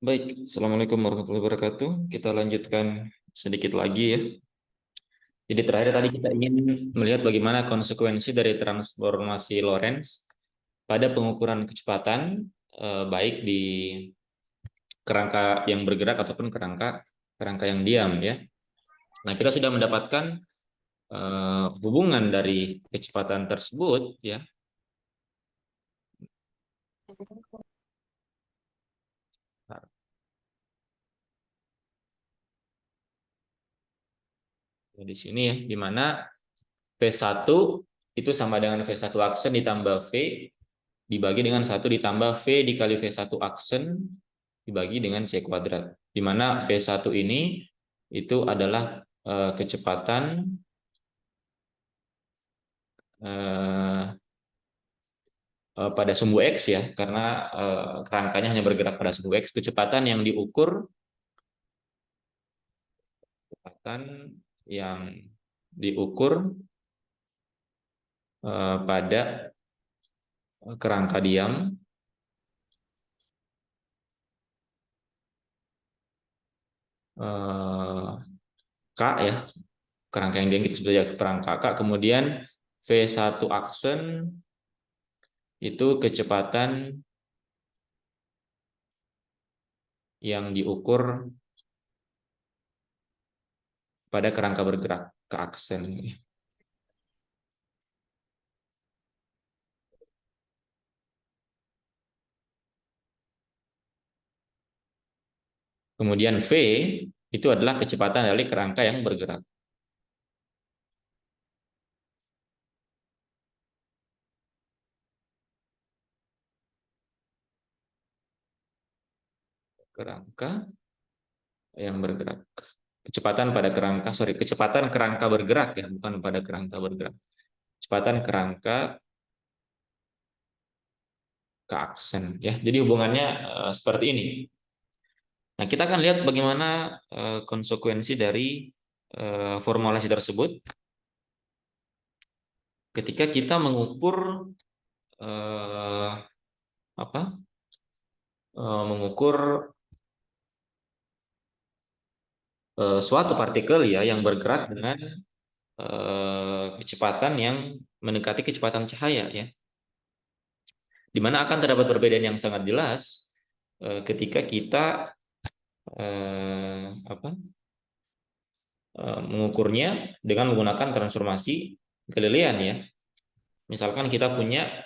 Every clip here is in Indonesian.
Baik, Assalamualaikum warahmatullahi wabarakatuh. Kita lanjutkan sedikit lagi ya. Jadi terakhir tadi kita ingin melihat bagaimana konsekuensi dari transformasi Lorentz pada pengukuran kecepatan, baik di kerangka yang bergerak ataupun kerangka kerangka yang diam ya. Nah, kita sudah mendapatkan hubungan dari kecepatan tersebut ya. Di sini ya, di mana V1 itu sama dengan V1 aksen ditambah V dibagi dengan 1 ditambah V dikali V1 aksen dibagi dengan C kuadrat. Di mana V1 ini itu adalah kecepatan pada sumbu X ya, karena kerangkanya hanya bergerak pada sumbu X. Kecepatan yang diukur pada kerangka diam K ya, kerangka yang diam kita sebut sebagai kerangka K. Kemudian V1 aksen itu kecepatan yang diukur pada kerangka bergerak ke aksen. Kemudian V itu adalah kecepatan dari kerangka yang bergerak. Kerangka yang bergerak. Kecepatan kerangka bergerak ya, bukan pada kerangka bergerak. Kecepatan kerangka ke aksen ya. Jadi hubungannya seperti ini. Nah, kita akan lihat bagaimana konsekuensi dari formulasi tersebut ketika kita mengukur mengukur suatu partikel ya yang bergerak dengan kecepatan yang mendekati kecepatan cahaya ya. Di mana akan terdapat perbedaan yang sangat jelas ketika kita mengukurnya dengan menggunakan transformasi Galilean ya. Misalkan kita punya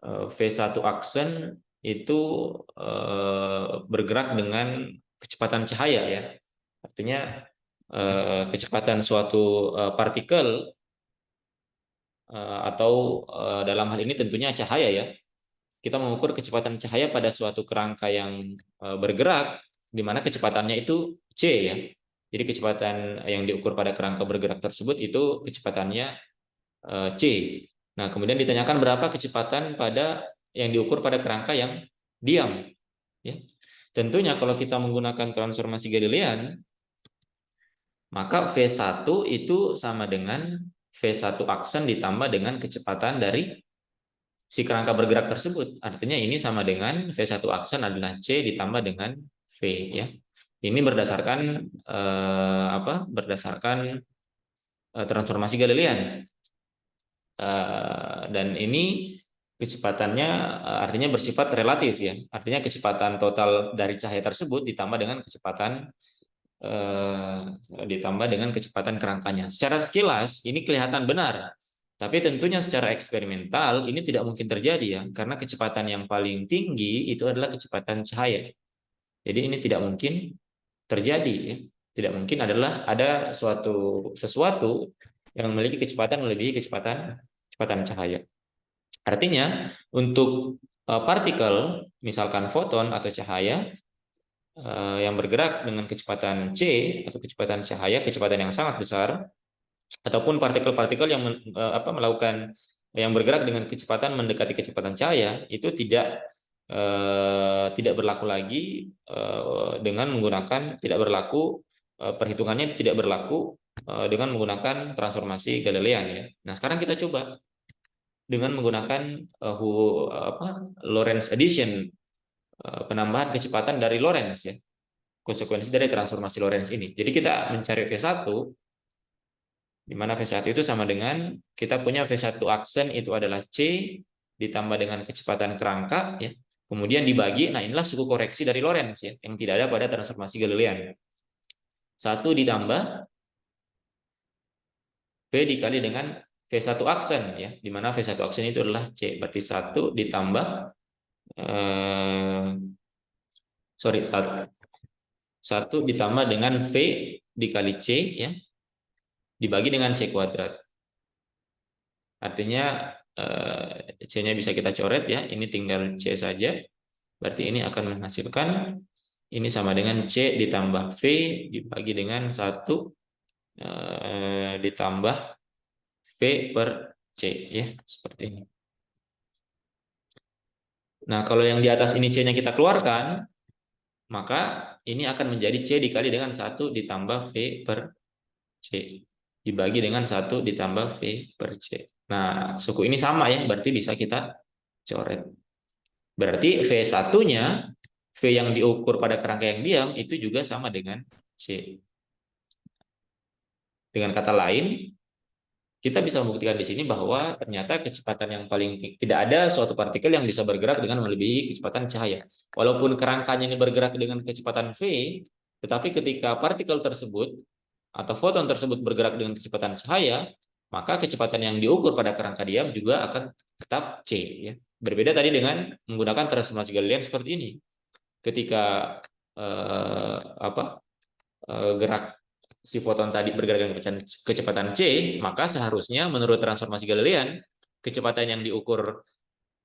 V1 aksen itu bergerak dengan kecepatan cahaya ya. Artinya kecepatan suatu partikel atau dalam hal ini tentunya cahaya ya. Kita mengukur kecepatan cahaya pada suatu kerangka yang bergerak, di mana kecepatannya itu C ya. Jadi kecepatan yang diukur pada kerangka bergerak tersebut itu kecepatannya C. Nah, kemudian ditanyakan berapa kecepatan pada yang diukur pada kerangka yang diam. Ya. Tentunya kalau kita menggunakan transformasi Galilean, maka V1 itu sama dengan V1 aksen ditambah dengan kecepatan dari si kerangka bergerak tersebut. Artinya ini sama dengan V1 aksen adalah C ditambah dengan V ya. Ini berdasarkan transformasi Galilean. Dan ini kecepatannya artinya bersifat relatif ya. Artinya kecepatan total dari cahaya tersebut ditambah dengan kecepatan kerangkanya. Secara sekilas ini kelihatan benar. Tapi tentunya secara eksperimental ini tidak mungkin terjadi ya, karena kecepatan yang paling tinggi itu adalah kecepatan cahaya. Jadi ini tidak mungkin terjadi ya. Tidak mungkin ada sesuatu yang memiliki kecepatan melebihi kecepatan cahaya. Artinya untuk partikel misalkan foton atau cahaya yang bergerak dengan kecepatan C atau kecepatan cahaya, kecepatan yang sangat besar, ataupun partikel-partikel yang melakukan yang bergerak dengan kecepatan mendekati kecepatan cahaya itu tidak berlaku lagi perhitungannya tidak berlaku dengan menggunakan transformasi Galilean ya. Nah, sekarang kita coba dengan menggunakan Lorentz addition penambahan kecepatan dari Lorentz ya. Konsekuensi dari transformasi Lorentz ini. Jadi kita mencari V1, di mana V1 itu sama dengan kita punya V1 aksen itu adalah C ditambah dengan kecepatan kerangka ya. Kemudian dibagi, nah inilah suku koreksi dari Lorentz ya, yang tidak ada pada transformasi Galilean. 1 ditambah V dikali dengan V1 aksen ya, di mana V1 aksen itu adalah C. Berarti 1 ditambah sorry 1 ditambah dengan V dikali C ya, dibagi dengan C kuadrat. Artinya C-nya bisa kita coret ya, ini tinggal C saja. Berarti ini akan menghasilkan ini sama dengan C ditambah V dibagi dengan 1 ditambah V per C ya, seperti ini. Nah, kalau yang di atas ini C-nya kita keluarkan, maka ini akan menjadi C dikali dengan 1 ditambah V per C dibagi dengan 1 ditambah V per C. Nah, suku ini sama ya, berarti bisa kita coret. Berarti V1-nya, V yang diukur pada kerangka yang diam, itu juga sama dengan C. Dengan kata lain, kita bisa membuktikan di sini bahwa ternyata kecepatan yang paling tidak ada suatu partikel yang bisa bergerak dengan melebihi kecepatan cahaya. Walaupun kerangkanya ini bergerak dengan kecepatan V, tetapi ketika partikel tersebut atau foton tersebut bergerak dengan kecepatan cahaya, maka kecepatan yang diukur pada kerangka diam juga akan tetap C. Ya. Berbeda tadi dengan menggunakan transformasi Galilean seperti ini. Ketika gerak si foton tadi bergerak dengan kecepatan C, maka seharusnya menurut transformasi Galilean, kecepatan yang diukur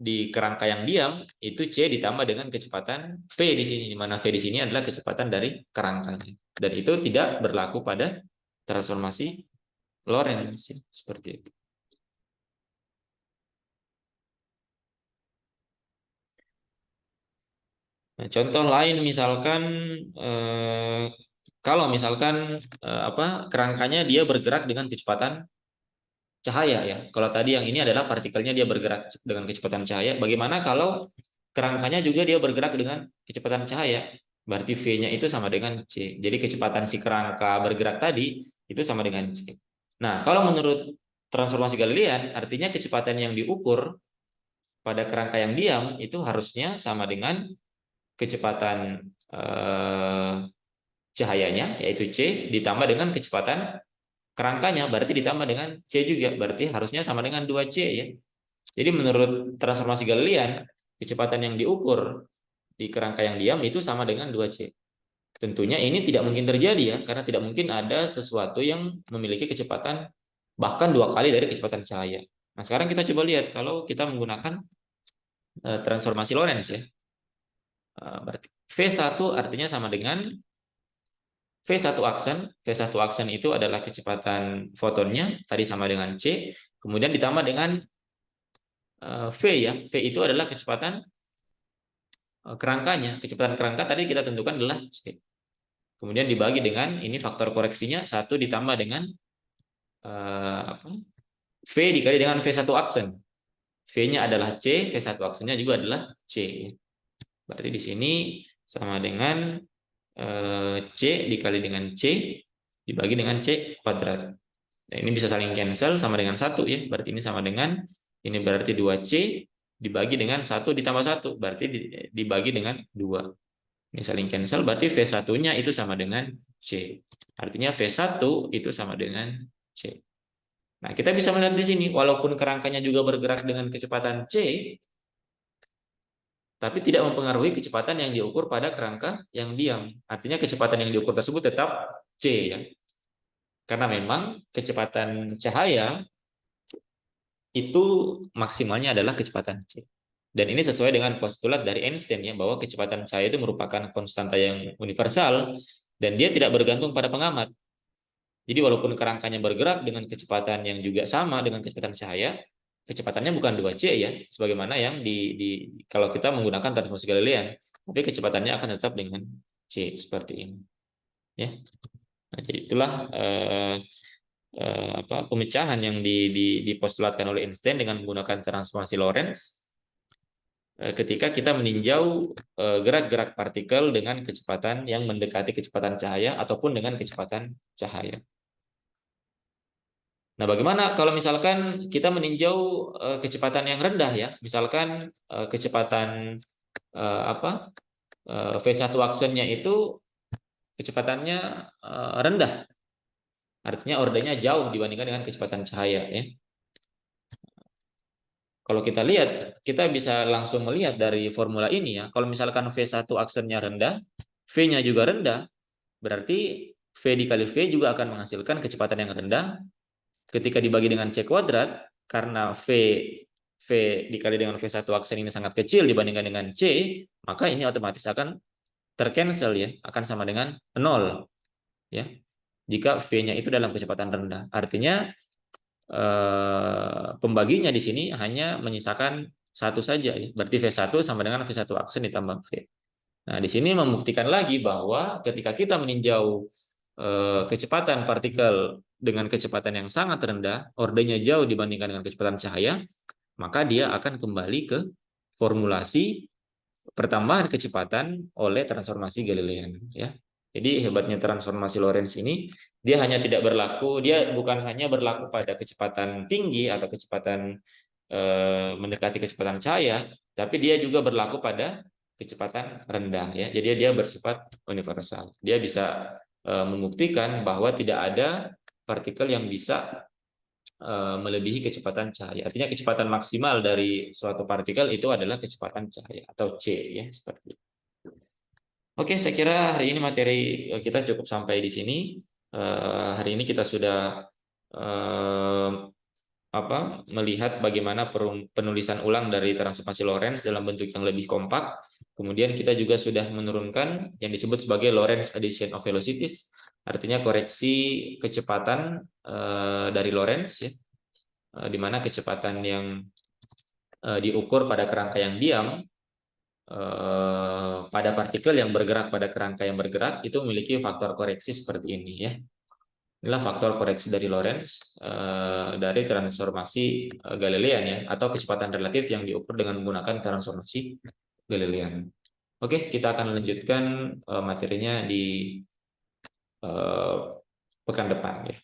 di kerangka yang diam itu C ditambah dengan kecepatan V di sini, di mana V di sini adalah kecepatan dari kerangkanya. Dan itu tidak berlaku pada transformasi Lorentz seperti itu. Nah, contoh lain misalkan kalau misalkan kerangkanya dia bergerak dengan kecepatan cahaya ya. Kalau tadi yang ini adalah partikelnya dia bergerak dengan kecepatan cahaya. Bagaimana kalau kerangkanya juga dia bergerak dengan kecepatan cahaya? Berarti V-nya itu sama dengan C. Jadi kecepatan si kerangka bergerak tadi itu sama dengan C. Nah, kalau menurut transformasi Galilean, artinya kecepatan yang diukur pada kerangka yang diam itu harusnya sama dengan kecepatan cahayanya, yaitu C, ditambah dengan kecepatan kerangkanya, berarti ditambah dengan C juga, berarti harusnya sama dengan 2C ya. Jadi menurut transformasi Galilean, kecepatan yang diukur di kerangka yang diam itu sama dengan 2C. Tentunya ini tidak mungkin terjadi ya, karena tidak mungkin ada sesuatu yang memiliki kecepatan bahkan 2 kali dari kecepatan cahaya. Nah, sekarang kita coba lihat kalau kita menggunakan transformasi Lorentz ya. Berarti V1 artinya sama dengan V1 aksen. V1 aksen itu adalah kecepatan fotonnya, tadi sama dengan C, kemudian ditambah dengan V ya. V itu adalah kecepatan kerangkanya. Kecepatan kerangka tadi kita tentukan adalah C. Kemudian dibagi dengan ini faktor koreksinya 1 ditambah dengan V dikali dengan V1 aksen. V-nya adalah C, V1 aksennya juga adalah C. Berarti di sini sama dengan C dikali dengan C dibagi dengan C kuadrat. Nah, ini bisa saling cancel sama dengan 1 ya. Berarti ini sama dengan ini berarti 2C dibagi dengan 1 ditambah 1. Berarti dibagi dengan 2. Ini saling cancel berarti V1-nya itu sama dengan C. Artinya V1 itu sama dengan C. Nah, kita bisa melihat di sini walaupun kerangkanya juga bergerak dengan kecepatan C, tapi tidak mempengaruhi kecepatan yang diukur pada kerangka yang diam. Artinya kecepatan yang diukur tersebut tetap C ya. Karena memang kecepatan cahaya itu maksimalnya adalah kecepatan C. Dan ini sesuai dengan postulat dari Einstein ya, bahwa kecepatan cahaya itu merupakan konstanta yang universal dan dia tidak bergantung pada pengamat. Jadi walaupun kerangkanya bergerak dengan kecepatan yang juga sama dengan kecepatan cahaya, kecepatannya bukan 2C ya, sebagaimana yang kalau kita menggunakan transformasi Galilean, tapi kecepatannya akan tetap dengan C seperti ini. Ya. Nah, jadi itulah pemecahan yang dipostulatkan oleh Einstein dengan menggunakan transformasi Lorentz. ketika kita meninjau gerak-gerak partikel dengan kecepatan yang mendekati kecepatan cahaya ataupun dengan kecepatan cahaya. Nah, bagaimana kalau misalkan kita meninjau kecepatan yang rendah ya, misalkan kecepatan V1 aksennya itu kecepatannya rendah, artinya ordernya jauh dibandingkan dengan kecepatan cahaya ya. Kalau kita lihat, kita bisa langsung melihat dari formula ini ya. Kalau misalkan V1 aksennya rendah, V-nya juga rendah, berarti V dikali V juga akan menghasilkan kecepatan yang rendah. Ketika dibagi dengan C kuadrat, karena V dikali dengan V1 aksen ini sangat kecil dibandingkan dengan C, maka ini otomatis akan tercancel ya, akan sama dengan 0 ya. Jika V-nya itu dalam kecepatan rendah. Artinya pembaginya di sini hanya menyisakan satu saja, berarti V1 sama dengan V1 aksen ditambah V. Nah, di sini membuktikan lagi bahwa ketika kita meninjau kecepatan partikel dengan kecepatan yang sangat rendah, ordernya jauh dibandingkan dengan kecepatan cahaya, maka dia akan kembali ke formulasi pertambahan kecepatan oleh transformasi Galilean, ya. Jadi hebatnya transformasi Lorentz ini, dia hanya tidak berlaku, dia bukan hanya berlaku pada kecepatan tinggi atau kecepatan mendekati kecepatan cahaya, tapi dia juga berlaku pada kecepatan rendah ya. Jadi dia bersifat universal. Dia bisa membuktikan bahwa tidak ada partikel yang bisa melebihi kecepatan cahaya. Artinya kecepatan maksimal dari suatu partikel itu adalah kecepatan cahaya atau C ya, seperti itu. Oke, saya kira hari ini materi kita cukup sampai di sini. Hari ini kita sudah melihat bagaimana penulisan ulang dari transformasi Lorentz dalam bentuk yang lebih kompak. Kemudian kita juga sudah menurunkan yang disebut sebagai Lorentz addition of velocities, artinya koreksi kecepatan dari Lorentz ya, di mana kecepatan yang diukur pada kerangka yang diam pada partikel yang bergerak pada kerangka yang bergerak itu memiliki faktor koreksi seperti ini ya. Inilah faktor koreksi dari Lorentz dari transformasi Galilean ya, atau kecepatan relatif yang diukur dengan menggunakan transformasi Galilean. Oke, kita akan lanjutkan materinya di pekan depan ya.